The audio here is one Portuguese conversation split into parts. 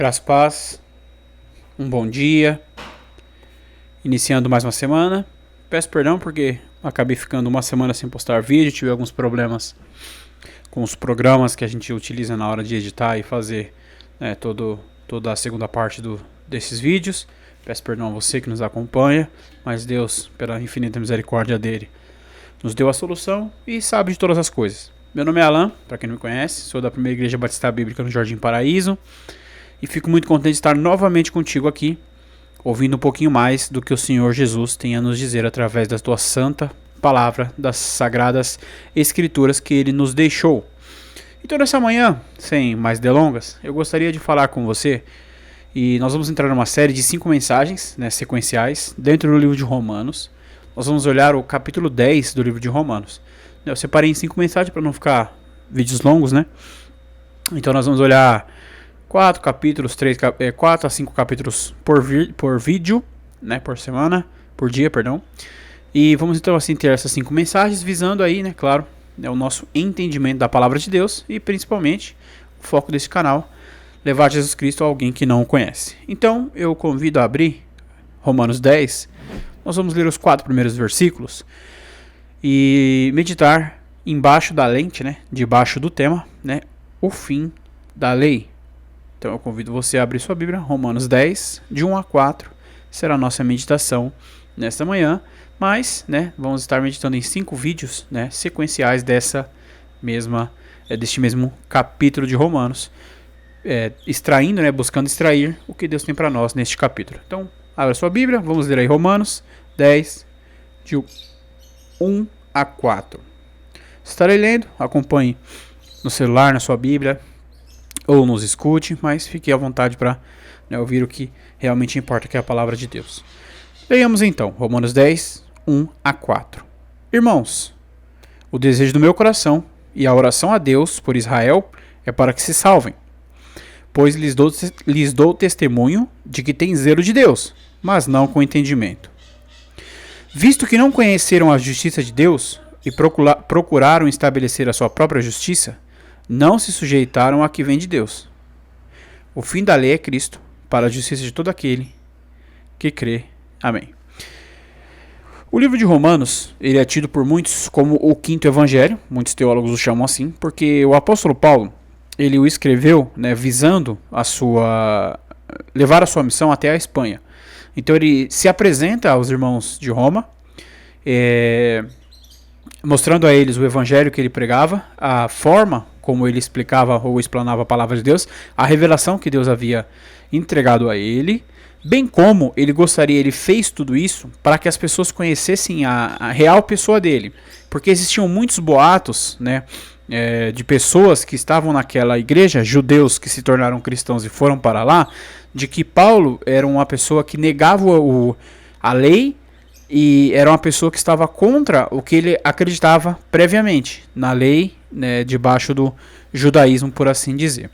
Graças a paz, um bom dia, iniciando mais uma semana. Peço perdão porque acabei ficando uma semana sem postar vídeo, tive alguns problemas com os programas que a gente utiliza na hora de editar e fazer toda a segunda parte desses vídeos. Peço perdão a você que nos acompanha, mas Deus, pela infinita misericórdia dele, nos deu a solução e sabe de todas as coisas. Meu nome é Alan, para quem não me conhece, sou da Primeira Igreja Batista Bíblica no Jardim Paraíso. E fico muito contente de estar novamente contigo aqui, ouvindo um pouquinho mais do que o Senhor Jesus tem a nos dizer através da tua santa palavra, das sagradas escrituras que ele nos deixou. Então nessa manhã, sem mais delongas, eu gostaria de falar com você, e nós vamos entrar numa série de 5 mensagens, sequenciais, dentro do livro de Romanos. Nós vamos olhar o capítulo 10 do livro de Romanos. Eu separei em 5 mensagens para não ficar vídeos longos, né? Então nós vamos olhar 4 a 5 capítulos por vídeo, por semana, por dia, perdão. E vamos então assim ter essas 5 mensagens visando aí, claro, o nosso entendimento da palavra de Deus e principalmente o foco desse canal, levar Jesus Cristo a alguém que não o conhece. Então eu convido a abrir Romanos 10, nós vamos ler os 4 primeiros versículos e meditar embaixo da lente, debaixo do tema, o fim da lei. Então eu convido você a abrir sua Bíblia, Romanos 10, de 1 a 4, será a nossa meditação nesta manhã, mas vamos estar meditando em 5 vídeos sequenciais deste mesmo capítulo de Romanos, buscando extrair o que Deus tem para nós neste capítulo. Então, abra sua Bíblia, vamos ler aí Romanos 10, de 1 a 4. Estarei lendo, acompanhe no celular, na sua Bíblia, ou nos escute, mas fique à vontade para ouvir o que realmente importa, que é a palavra de Deus. Leiamos então, Romanos 10, 1 a 4. Irmãos, o desejo do meu coração e a oração a Deus por Israel é para que se salvem, pois lhes dou testemunho de que têm zelo de Deus, mas não com entendimento. Visto que não conheceram a justiça de Deus e procuraram estabelecer a sua própria justiça, não se sujeitaram a que vem de Deus. O fim da lei é Cristo, para a justiça de todo aquele que crê. Amém. O livro de Romanos, ele é tido por muitos como o quinto evangelho, muitos teólogos o chamam assim, porque o apóstolo Paulo, ele o escreveu visando levar a sua missão até a Espanha. Então ele se apresenta aos irmãos de Roma, mostrando a eles o evangelho que ele pregava, a forma como ele explicava ou explanava a palavra de Deus, a revelação que Deus havia entregado a ele, bem como ele fez tudo isso para que as pessoas conhecessem a real pessoa dele, porque existiam muitos boatos, de pessoas que estavam naquela igreja, judeus que se tornaram cristãos e foram para lá, de que Paulo era uma pessoa que negava a lei e era uma pessoa que estava contra o que ele acreditava previamente na lei, debaixo do judaísmo, por assim dizer.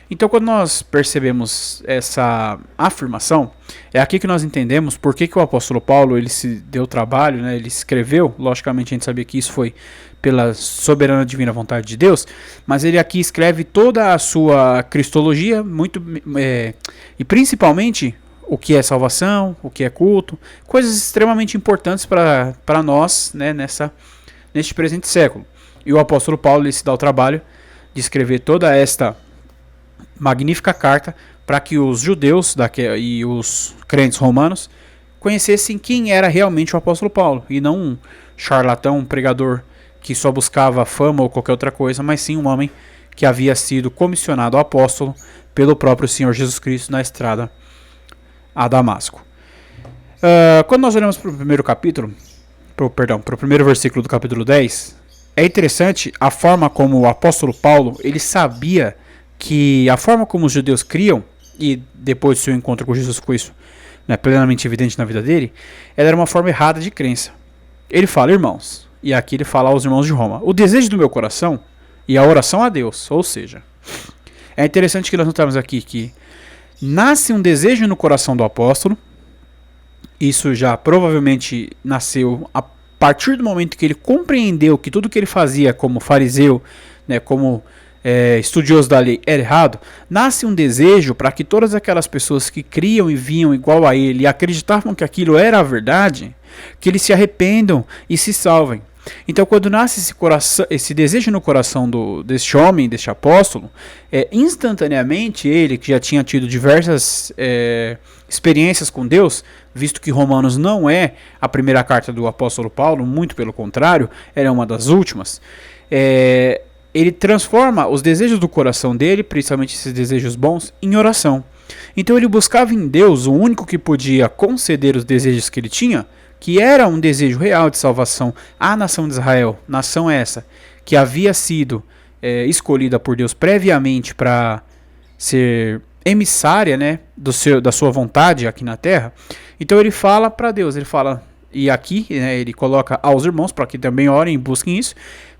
Então, quando nós percebemos essa afirmação, é aqui que nós entendemos por que o apóstolo Paulo ele se deu trabalho, ele escreveu. Logicamente, a gente sabia que isso foi pela soberana divina vontade de Deus, mas ele aqui escreve toda a sua cristologia, e principalmente o que é salvação, o que é culto, coisas extremamente importantes para nós neste presente século. E o apóstolo Paulo ele se dá o trabalho de escrever toda esta magnífica carta para que os judeus e os crentes romanos conhecessem quem era realmente o apóstolo Paulo, e não um charlatão, um pregador que só buscava fama ou qualquer outra coisa, mas sim um homem que havia sido comissionado apóstolo pelo próprio Senhor Jesus Cristo na estrada a Damasco. Quando nós olhamos para o primeiro capítulo, para o primeiro versículo do capítulo 10, é interessante a forma como o apóstolo Paulo ele sabia que a forma como os judeus criam, e depois do seu encontro com Jesus Cristo, plenamente evidente na vida dele, ela era uma forma errada de crença. Ele fala, irmãos, e aqui ele fala aos irmãos de Roma, o desejo do meu coração e a oração a Deus, ou seja, é interessante que nós notamos aqui que nasce um desejo no coração do apóstolo, isso já provavelmente nasceu a partir do momento que ele compreendeu que tudo que ele fazia como fariseu, como estudioso da lei era errado, nasce um desejo para que todas aquelas pessoas que criam e viam igual a ele e acreditavam que aquilo era a verdade, que eles se arrependam e se salvem. Então, quando nasce esse desejo no coração deste homem, deste apóstolo, instantaneamente ele, que já tinha tido diversas experiências com Deus, visto que Romanos não é a primeira carta do apóstolo Paulo, muito pelo contrário, ela é uma das últimas, ele transforma os desejos do coração dele, principalmente esses desejos bons, em oração. Então ele buscava em Deus, o único que podia conceder os desejos que ele tinha, que era um desejo real de salvação à nação de Israel, nação essa, que havia sido escolhida por Deus previamente para ser emissária, né, da sua vontade aqui na terra. Então ele fala para Deus, ele fala, e aqui, né, ele coloca aos irmãos, para que também orem e busquem isso,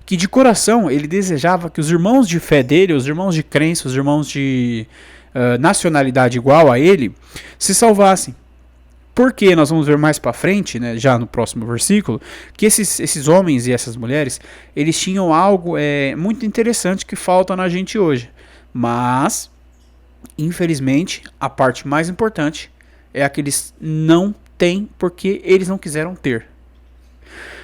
que de coração ele desejava que os irmãos de fé dele, os irmãos de crença, os irmãos de nacionalidade igual a ele, se salvassem. Porque nós vamos ver mais para frente, né, já no próximo versículo, que esses homens e essas mulheres, eles tinham algo muito interessante que falta na gente hoje. Mas, infelizmente, a parte mais importante é a que eles não têm porque eles não quiseram ter.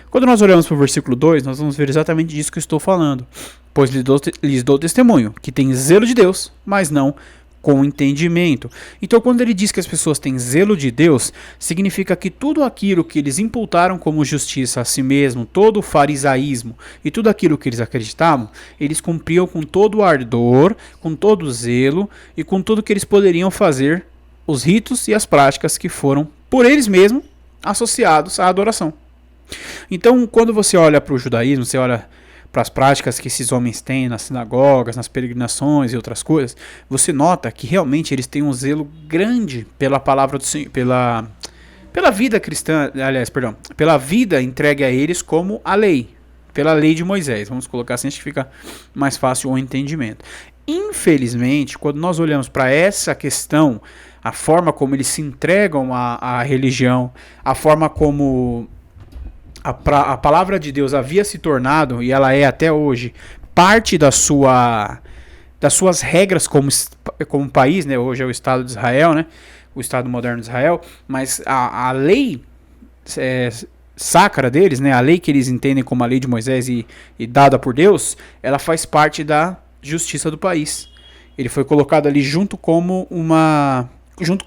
Quando nós olhamos para o versículo 2, nós vamos ver exatamente disso que eu estou falando. Pois lhes dou testemunho, que tem zelo de Deus, mas não com entendimento. Então, quando ele diz que as pessoas têm zelo de Deus, significa que tudo aquilo que eles imputaram como justiça a si mesmo, todo o farisaísmo e tudo aquilo que eles acreditavam, eles cumpriam com todo o ardor, com todo o zelo e com tudo que eles poderiam fazer, os ritos e as práticas que foram por eles mesmos associados à adoração. Então, quando você olha para o judaísmo, você olha para as práticas que esses homens têm nas sinagogas, nas peregrinações e outras coisas, você nota que realmente eles têm um zelo grande pela palavra do Senhor, pela vida cristã, aliás, perdão, pela vida entregue a eles como a lei, pela lei de Moisés. Vamos colocar assim, acho que fica mais fácil o entendimento. Infelizmente, quando nós olhamos para essa questão, a forma como eles se entregam à religião, a forma como a palavra de Deus havia se tornado, e ela é até hoje, parte das suas regras como país, né? Hoje é o Estado de Israel, né? O Estado moderno de Israel, mas a lei sacra deles, né? A lei que eles entendem como a lei de Moisés e dada por Deus, ela faz parte da justiça do país. Ele foi colocado ali junto com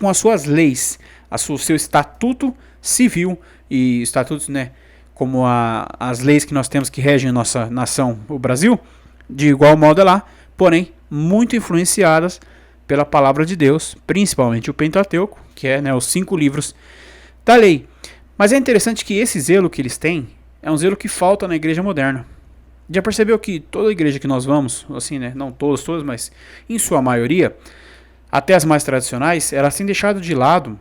as suas leis, o seu estatuto civil e estatutos, né? Como as leis que nós temos que regem a nossa nação, o Brasil, de igual modo é lá, porém muito influenciadas pela palavra de Deus, principalmente o Pentateuco, que é, né, os 5 livros da lei. Mas é interessante que esse zelo que eles têm é um zelo que falta na igreja moderna. Já percebeu que toda igreja que nós vamos, assim, né, não todas, mas em sua maioria, até as mais tradicionais, elas têm deixado de lado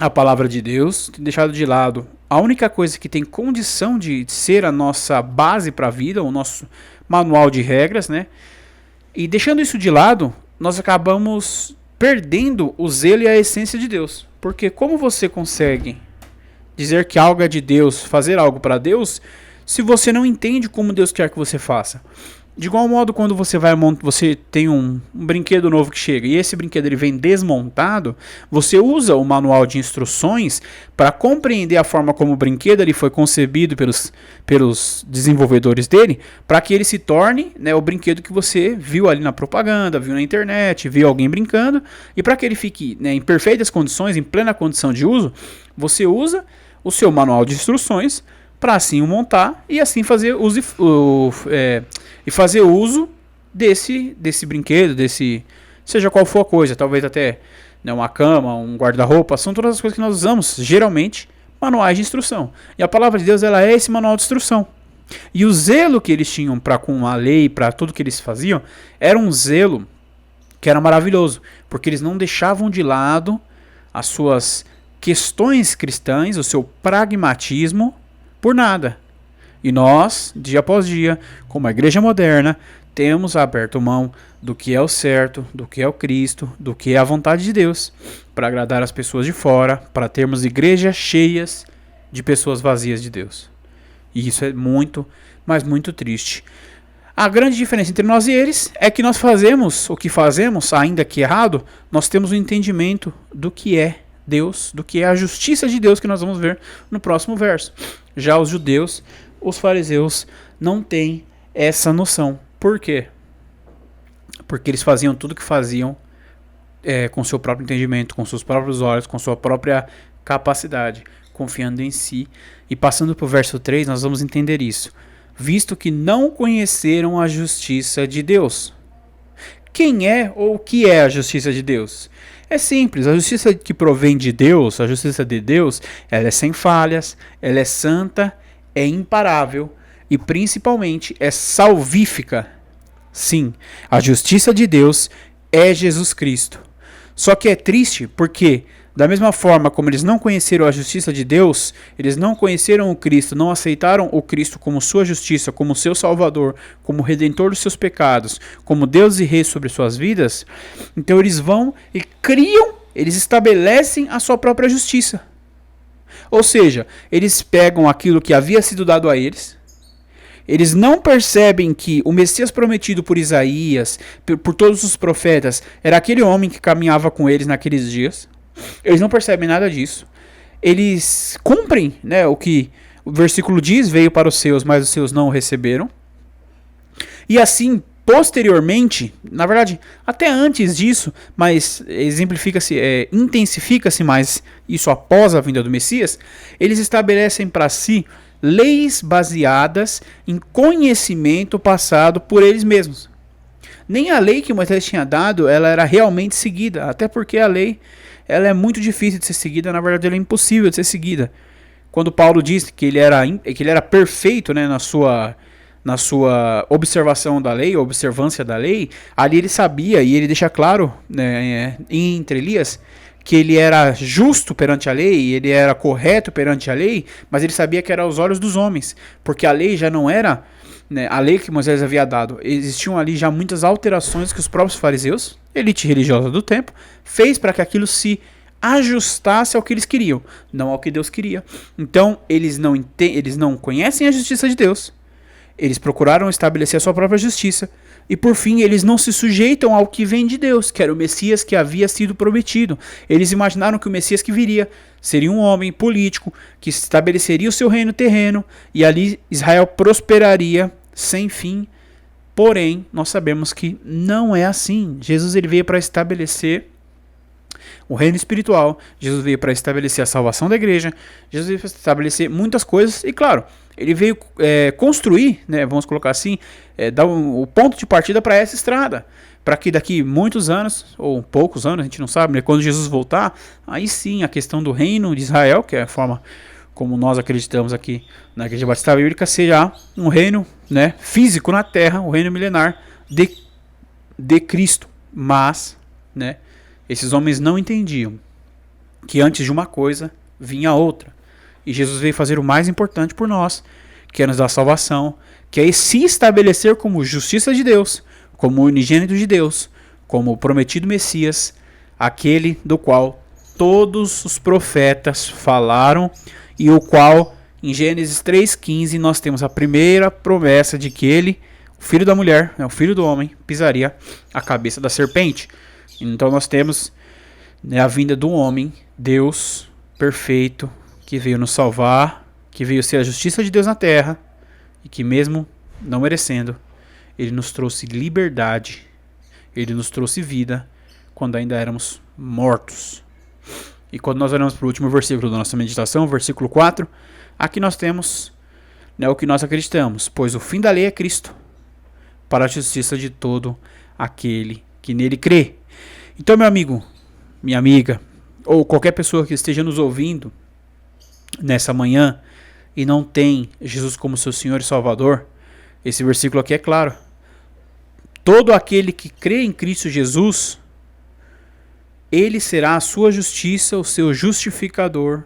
a palavra de Deus, tem deixado de lado a única coisa que tem condição de ser a nossa base para a vida, o nosso manual de regras, né? E deixando isso de lado, nós acabamos perdendo o zelo e a essência de Deus. Porque como você consegue dizer que algo é de Deus, fazer algo para Deus, se você não entende como Deus quer que você faça? De igual modo, quando você tem um brinquedo novo que chega e esse brinquedo ele vem desmontado, você usa o manual de instruções para compreender a forma como o brinquedo ele foi concebido pelos desenvolvedores dele, para que ele se torne, né, o brinquedo que você viu ali na propaganda, viu na internet, viu alguém brincando, e para que ele fique, né, em perfeitas condições, em plena condição de uso, você usa o seu manual de instruções para assim o montar e assim fazer uso desse brinquedo, seja qual for a coisa, talvez até, né, uma cama, um guarda-roupa, são todas as coisas que nós usamos, geralmente, manuais de instrução. E a palavra de Deus, ela é esse manual de instrução. E o zelo que eles tinham para com a lei, para tudo que eles faziam, era um zelo que era maravilhoso, porque eles não deixavam de lado as suas questões cristãs, o seu pragmatismo, por nada. E nós, dia após dia, como a igreja moderna, temos aberto mão do que é o certo, do que é o Cristo, do que é a vontade de Deus, para agradar as pessoas de fora, para termos igrejas cheias de pessoas vazias de Deus. E isso é muito, mas muito triste. A grande diferença entre nós e eles é que nós fazemos o que fazemos, ainda que errado, nós temos um entendimento do que é Deus, do que é a justiça de Deus, que nós vamos ver no próximo verso. Já os judeus, os fariseus, não têm essa noção. Por quê? Porque eles faziam tudo o que faziam com seu próprio entendimento, com seus próprios olhos, com sua própria capacidade, confiando em si. E passando para o verso 3, nós vamos entender isso. Visto que não conheceram a justiça de Deus. Quem é ou o que é a justiça de Deus? É simples, a justiça que provém de Deus, a justiça de Deus, ela é sem falhas, ela é santa, é imparável e principalmente é salvífica. Sim, a justiça de Deus é Jesus Cristo. Só que é triste porque, da mesma forma como eles não conheceram a justiça de Deus, eles não conheceram o Cristo, não aceitaram o Cristo como sua justiça, como seu Salvador, como Redentor dos seus pecados, como Deus e Rei sobre suas vidas, então eles vão e criam, eles estabelecem a sua própria justiça. Ou seja, eles pegam aquilo que havia sido dado a eles, eles não percebem que o Messias prometido por Isaías, por todos os profetas, era aquele homem que caminhava com eles naqueles dias. Eles não percebem nada disso. Eles cumprem, né, o que o versículo diz, veio para os seus, mas os seus não o receberam. E assim, posteriormente, na verdade, até antes disso, mas exemplifica-se, intensifica-se mais isso após a vinda do Messias, eles estabelecem para si leis baseadas em conhecimento passado por eles mesmos. Nem a lei que Moisés tinha dado, ela era realmente seguida, até porque a lei ela é muito difícil de ser seguida, na verdade ela é impossível de ser seguida. Quando Paulo diz que ele era perfeito, né, na sua observação da lei, observância da lei, ali ele sabia, e ele deixa claro, né, em entrelinhas, que ele era justo perante a lei, ele era correto perante a lei, mas ele sabia que era aos olhos dos homens, porque a lei já não era, né, a lei que Moisés havia dado. Existiam ali já muitas alterações que os próprios fariseus, elite religiosa do tempo, fez para que aquilo se ajustasse ao que eles queriam, não ao que Deus queria. Então eles não conhecem a justiça de Deus, eles procuraram estabelecer a sua própria justiça, e por fim eles não se sujeitam ao que vem de Deus, que era o Messias que havia sido prometido. Eles imaginaram que o Messias que viria seria um homem político, que estabeleceria o seu reino terreno, e ali Israel prosperaria sem fim. Porém, nós sabemos que não é assim. Jesus ele veio para estabelecer o reino espiritual, Jesus veio para estabelecer a salvação da igreja, Jesus veio para estabelecer muitas coisas, e claro, ele veio construir, né, vamos colocar assim, dar o ponto de partida para essa estrada, para que daqui muitos anos, ou poucos anos, a gente não sabe, né, quando Jesus voltar, aí sim a questão do reino de Israel, que é a forma como nós acreditamos aqui na Igreja Batista Bíblica, seja um reino, né, físico na terra, o reino milenar de Cristo. Mas, né, esses homens não entendiam que antes de uma coisa vinha outra. E Jesus veio fazer o mais importante por nós, que é nos dar salvação, que é se estabelecer como justiça de Deus, como unigênito de Deus, como o prometido Messias, aquele do qual todos os profetas falaram e o qual, em Gênesis 3,15, nós temos a primeira promessa de que ele, o filho da mulher, o filho do homem, pisaria a cabeça da serpente. Então nós temos, né, a vinda do homem, Deus perfeito, que veio nos salvar, que veio ser a justiça de Deus na terra, e que mesmo não merecendo, ele nos trouxe liberdade, ele nos trouxe vida, quando ainda éramos mortos. E quando nós olhamos para o último versículo da nossa meditação, versículo 4, aqui nós temos, né, o que nós acreditamos, pois o fim da lei é Cristo, para a justiça de todo aquele que nele crê. Então, meu amigo, minha amiga, ou qualquer pessoa que esteja nos ouvindo nessa manhã e não tem Jesus como seu Senhor e Salvador, esse versículo aqui é claro. Todo aquele que crê em Cristo Jesus, ele será a sua justiça, o seu justificador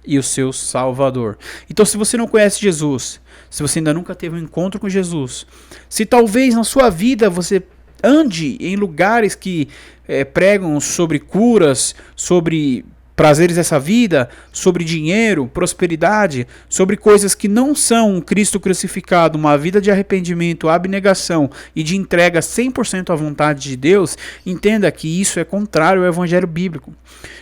e o seu salvador. Então, se você não conhece Jesus, se você ainda nunca teve um encontro com Jesus, se talvez na sua vida você ande em lugares que pregam sobre curas, sobre prazeres dessa vida, sobre dinheiro, prosperidade, sobre coisas que não são um Cristo crucificado, uma vida de arrependimento, abnegação e de entrega 100% à vontade de Deus, entenda que isso é contrário ao evangelho bíblico.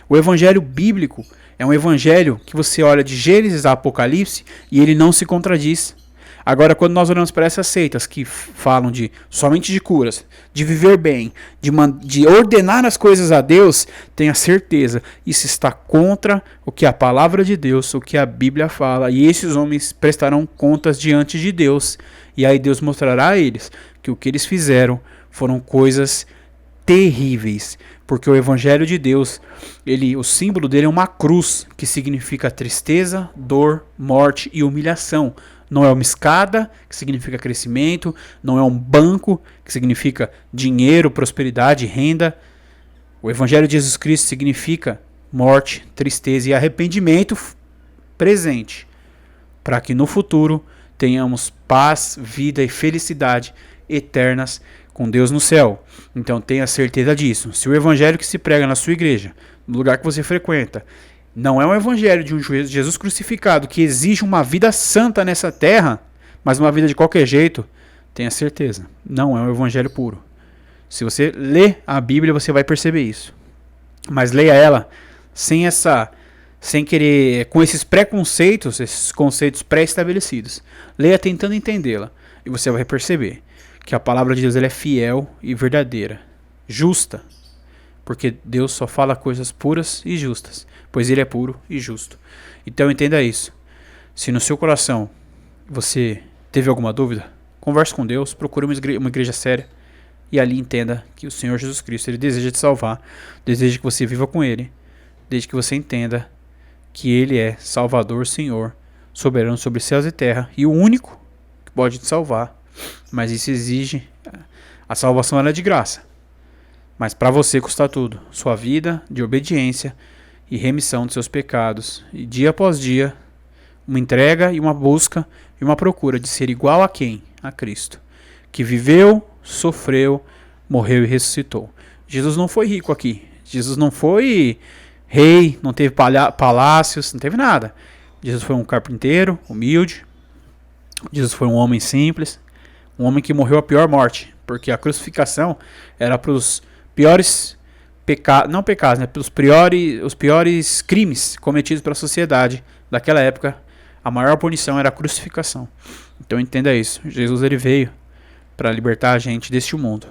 O evangelho bíblico é um evangelho que você olha de Gênesis a Apocalipse e ele não se contradiz. Agora, quando nós olhamos para essas seitas que falam somente de curas, de viver bem, de ordenar as coisas a Deus, tenha certeza, isso está contra o que a palavra de Deus, o que a Bíblia fala, e esses homens prestarão contas diante de Deus, e aí Deus mostrará a eles que o que eles fizeram foram coisas terríveis, porque o evangelho de Deus, o símbolo dele é uma cruz, que significa tristeza, dor, morte e humilhação. Não é uma escada, que significa crescimento, não é um banco, que significa dinheiro, prosperidade, renda. O evangelho de Jesus Cristo significa morte, tristeza e arrependimento presente, para que no futuro tenhamos paz, vida e felicidade eternas com Deus no céu. Então tenha certeza disso. Se o evangelho que se prega na sua igreja, no lugar que você frequenta, não é um evangelho de um Jesus crucificado que exige uma vida santa nessa terra, mas uma vida de qualquer jeito, tenha certeza, não é um evangelho puro. Se você lê a Bíblia, você vai perceber isso. Mas leia ela sem querer, com esses preconceitos, esses conceitos pré-estabelecidos. Leia tentando entendê-la e você vai perceber que a palavra de Deus ela é fiel e verdadeira, justa, porque Deus só fala coisas puras e justas, pois Ele é puro e justo. Então entenda isso. Se no seu coração você teve alguma dúvida, converse com Deus, procure uma igreja séria e ali entenda que o Senhor Jesus Cristo Ele deseja te salvar, deseja que você viva com Ele, desde que você entenda que Ele é Salvador, Senhor, soberano sobre céus e terra e o único que pode te salvar. Mas isso exige, a salvação ela é de graça. Mas para você custa tudo, sua vida de obediência e remissão dos seus pecados. E dia após dia, uma entrega e uma busca e uma procura de ser igual a quem? A Cristo. Que viveu, sofreu, morreu e ressuscitou. Jesus não foi rico aqui. Jesus não foi rei, não teve palácios, não teve nada. Jesus foi um carpinteiro, humilde. Jesus foi um homem simples. Um homem que morreu a pior morte. Porque a crucificação era para os piores pecados, não pecados, né? Os piores crimes cometidos pela sociedade daquela época. A maior punição era a crucificação. Então entenda isso. Jesus ele veio para libertar a gente deste mundo.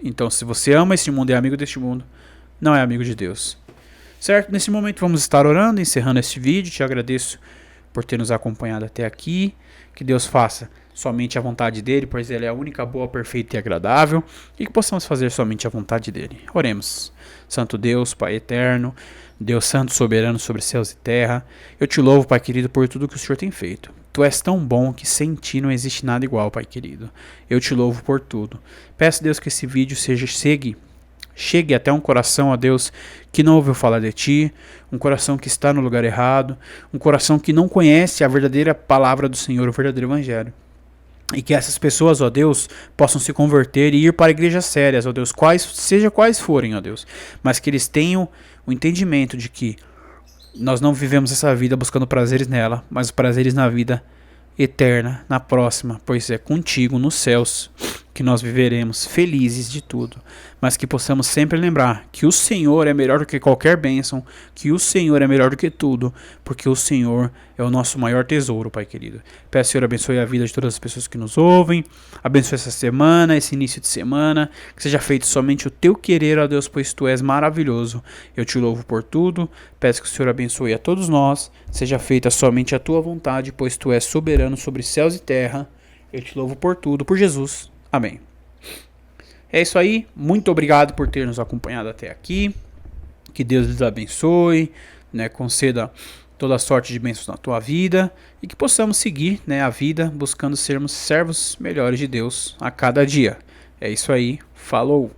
Então se você ama este mundo e é amigo deste mundo, não é amigo de Deus. Certo? Nesse momento vamos estar orando, encerrando este vídeo. Te agradeço por ter nos acompanhado até aqui. Que Deus faça somente a vontade dele, pois ele é a única boa, perfeita e agradável, e que possamos fazer somente a vontade dele. Oremos. Santo Deus, Pai eterno, Deus santo, soberano sobre céus e terra, eu te louvo, Pai querido, por tudo que o Senhor tem feito. Tu és tão bom que sem ti não existe nada igual, Pai querido. Eu te louvo por tudo. Peço, Deus, que esse vídeo chegue até um coração, ó Deus, que não ouviu falar de ti, um coração que está no lugar errado, um coração que não conhece a verdadeira palavra do Senhor, o verdadeiro evangelho. E que essas pessoas, ó Deus, possam se converter e ir para igrejas sérias, ó Deus, seja quais forem, ó Deus, mas que eles tenham o entendimento de que nós não vivemos essa vida buscando prazeres nela, mas prazeres na vida eterna, na próxima, pois é contigo nos céus que nós viveremos felizes de tudo, mas que possamos sempre lembrar que o Senhor é melhor do que qualquer bênção, que o Senhor é melhor do que tudo, porque o Senhor é o nosso maior tesouro, Pai querido. Peço, Senhor, abençoe a vida de todas as pessoas que nos ouvem, abençoe essa semana, esse início de semana, que seja feito somente o teu querer, ó Deus, pois tu és maravilhoso. Eu te louvo por tudo, peço que o Senhor abençoe a todos nós, seja feita somente a tua vontade, pois tu és soberano sobre céus e terra. Eu te louvo por tudo, por Jesus. Amém. É isso aí. Muito obrigado por ter nos acompanhado até aqui. Que Deus lhes abençoe, né, conceda toda sorte de bênçãos na tua vida e que possamos seguir, né, a vida buscando sermos servos melhores de Deus a cada dia. É isso aí. Falou!